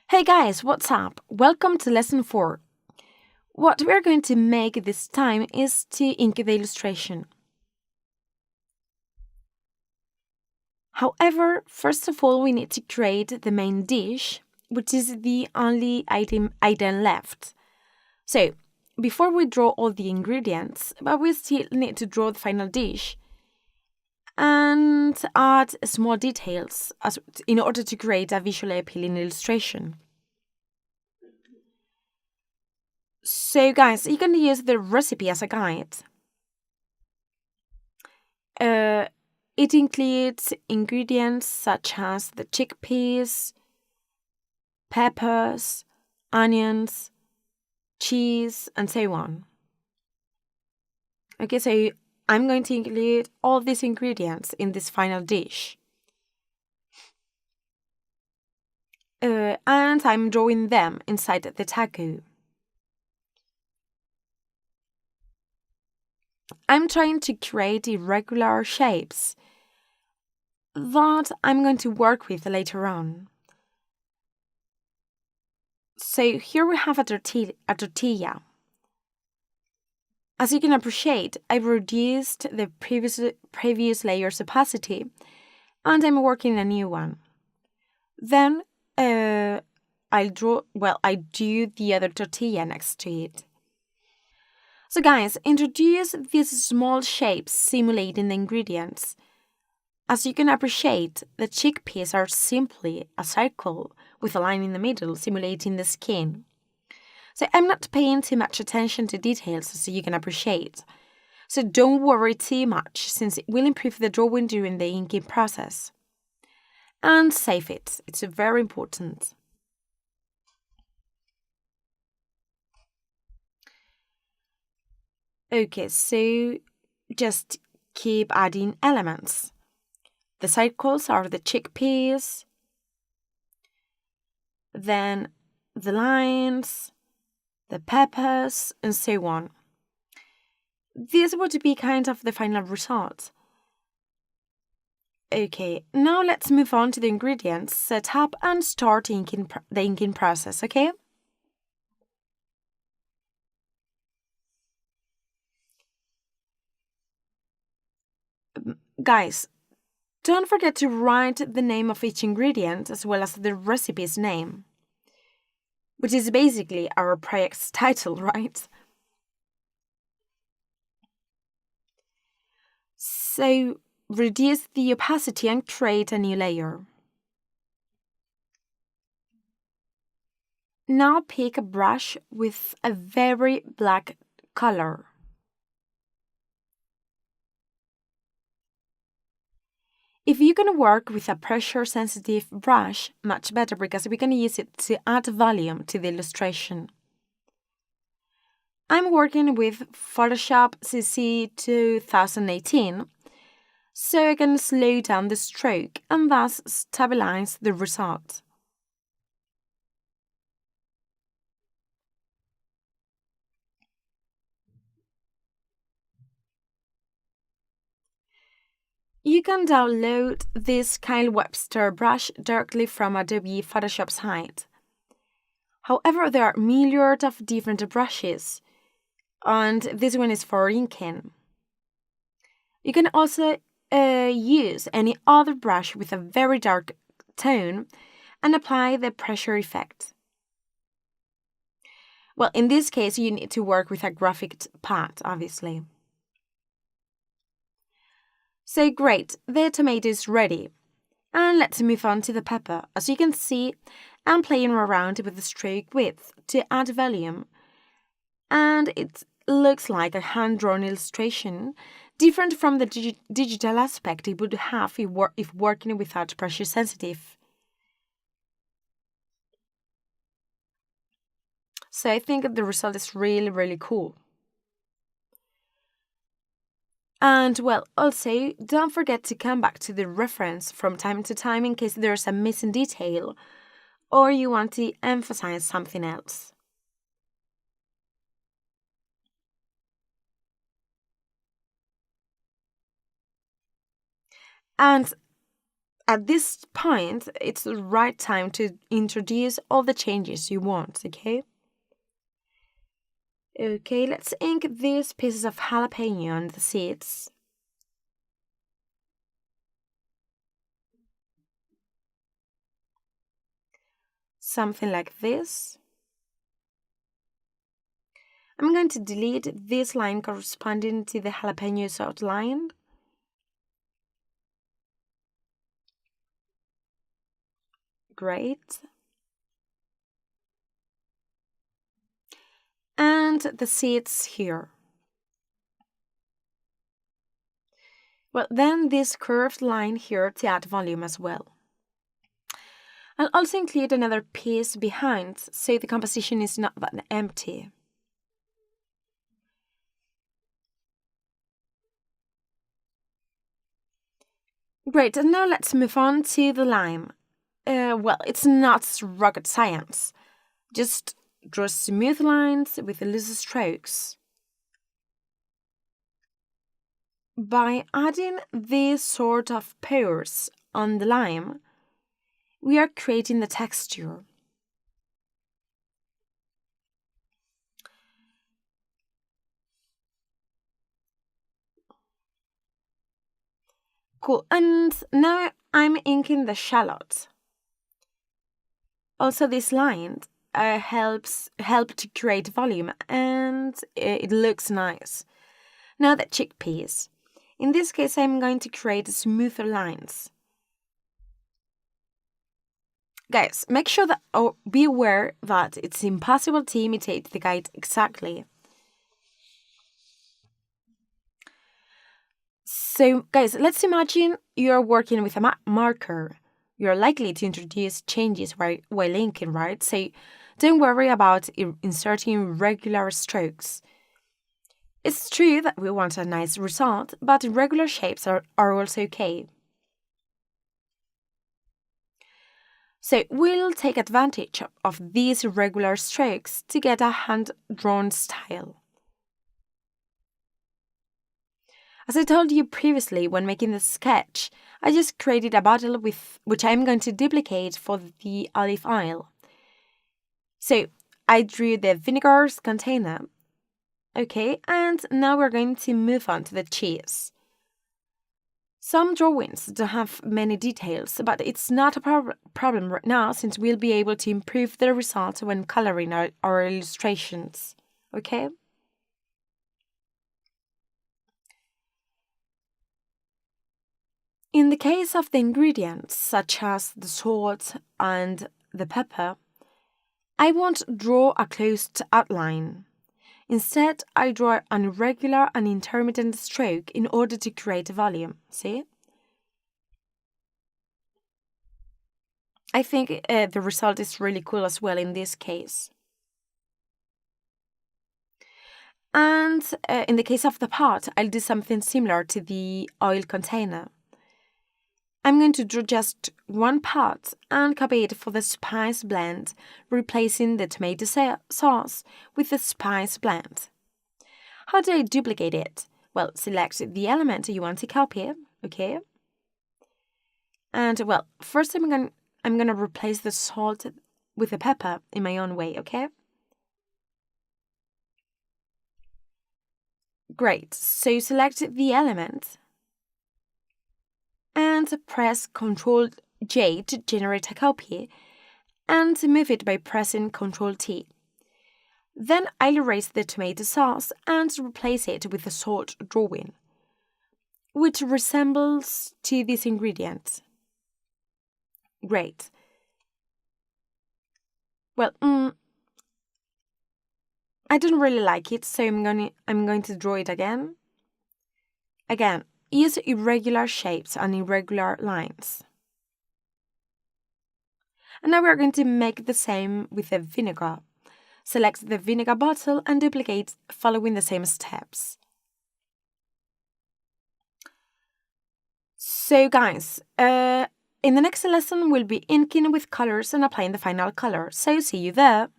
Hey guys, what's up? Welcome to lesson 4. What we're going to make this time is to ink the illustration. However, first of all, we need to create the main dish, which is the only item left. So, before we draw all the ingredients, but we still need to draw the final dish and add small details in order to create a visually appealing illustration. So guys, you can use the recipe as a guide. It includes ingredients such as the chickpeas, peppers, onions, cheese, and so on. Okay, so I'm going to include all these ingredients in this final dish. And I'm drawing them inside the taco. I'm trying to create irregular shapes that I'm going to work with later on. So here we have a tortilla. As you can appreciate, I've reduced the previous layer's opacity and I'm working a new one. Then I do the other tortilla next to it. So guys, introduce these small shapes simulating the ingredients. As you can appreciate, the chickpeas are simply a circle with a line in the middle simulating the skin. So I'm not paying too much attention to details as you can appreciate. So don't worry too much since it will improve the drawing during the inking process. And save it. It's very important. Okay, so just keep adding elements. The circles are the chickpeas, then the lines, the peppers, and so on. This would be kind of the final result. Okay, now let's move on to the ingredients, set up and start the inking process, okay? Guys, don't forget to write the name of each ingredient as well as the recipe's name, which is basically our project's title, right? So reduce the opacity and create a new layer. Now pick a brush with a very black color. If you can work with a pressure-sensitive brush, much better because we can use it to add volume to the illustration. I'm working with Photoshop CC 2018, so I can slow down the stroke and thus stabilize the result. You can download this Kyle Webster brush directly from Adobe Photoshop site. However, there are millions of different brushes, and this one is for inking. You can also use any other brush with a very dark tone and apply the pressure effect. Well, in this case, you need to work with a graphic pad, obviously. So great, the tomato is ready. And let's move on to the pepper. As you can see, I'm playing around with the stroke width to add volume. And it looks like a hand-drawn illustration, different from the digital aspect it would have if working without pressure sensitive. So I think the result is really, really cool. And well, also, don't forget to come back to the reference from time to time in case there's a missing detail or you want to emphasize something else. And at this point, it's the right time to introduce all the changes you want, okay? Okay, let's ink these pieces of jalapeno on the seeds. Something like this. I'm going to delete this line corresponding to the jalapeno's outline. Great. And the seeds here. Well, then this curved line here to add volume as well. I'll also include another piece behind, so the composition is not that empty. Great, and now let's move on to the lime. Well, it's not rocket science. Just draw smooth lines with loose strokes. By adding these sort of pores on the lime, we are creating the texture. Cool, and now I'm inking the shallot. Also, this line help to create volume, and it looks nice. Now the chickpeas. In this case, I'm going to create smoother lines. Guys, make sure that, or be aware that it's impossible to imitate the guide exactly. So, guys, let's imagine you're working with a marker. You're likely to introduce changes while inking, right? So, don't worry about inserting regular strokes. It's true that we want a nice result, but irregular shapes are also okay. So we'll take advantage of these irregular strokes to get a hand-drawn style. As I told you previously when making the sketch, I just created a bottle which I'm going to duplicate for the olive oil. So I drew the vinegar's container. Okay, and now we're going to move on to the cheese. Some drawings don't have many details, but it's not a problem right now since we'll be able to improve the results when coloring our illustrations. Okay? In the case of the ingredients, such as the salt and the pepper, I won't draw a closed outline. Instead, I draw an irregular and intermittent stroke in order to create volume. See? I think the result is really cool as well in this case. And in the case of the pot, I'll do something similar to the oil container. I'm going to draw just one pot and copy it for the spice blend, replacing the tomato sauce with the spice blend. How do I duplicate it? Well, select the element you want to copy, okay? And well, first I'm going to replace the salt with the pepper in my own way, okay? Great, so select the element and press Ctrl J to generate a copy and move it by pressing Ctrl T. Then I'll erase the tomato sauce and replace it with the salt drawing, which resembles to this ingredient. Great. Well, I don't really like it, so I'm going to draw it again. Again, use irregular shapes and irregular lines. And now we're going to make the same with the vinegar. Select the vinegar bottle and duplicate following the same steps. So guys, in the next lesson we'll be inking with colors and applying the final color, so see you there!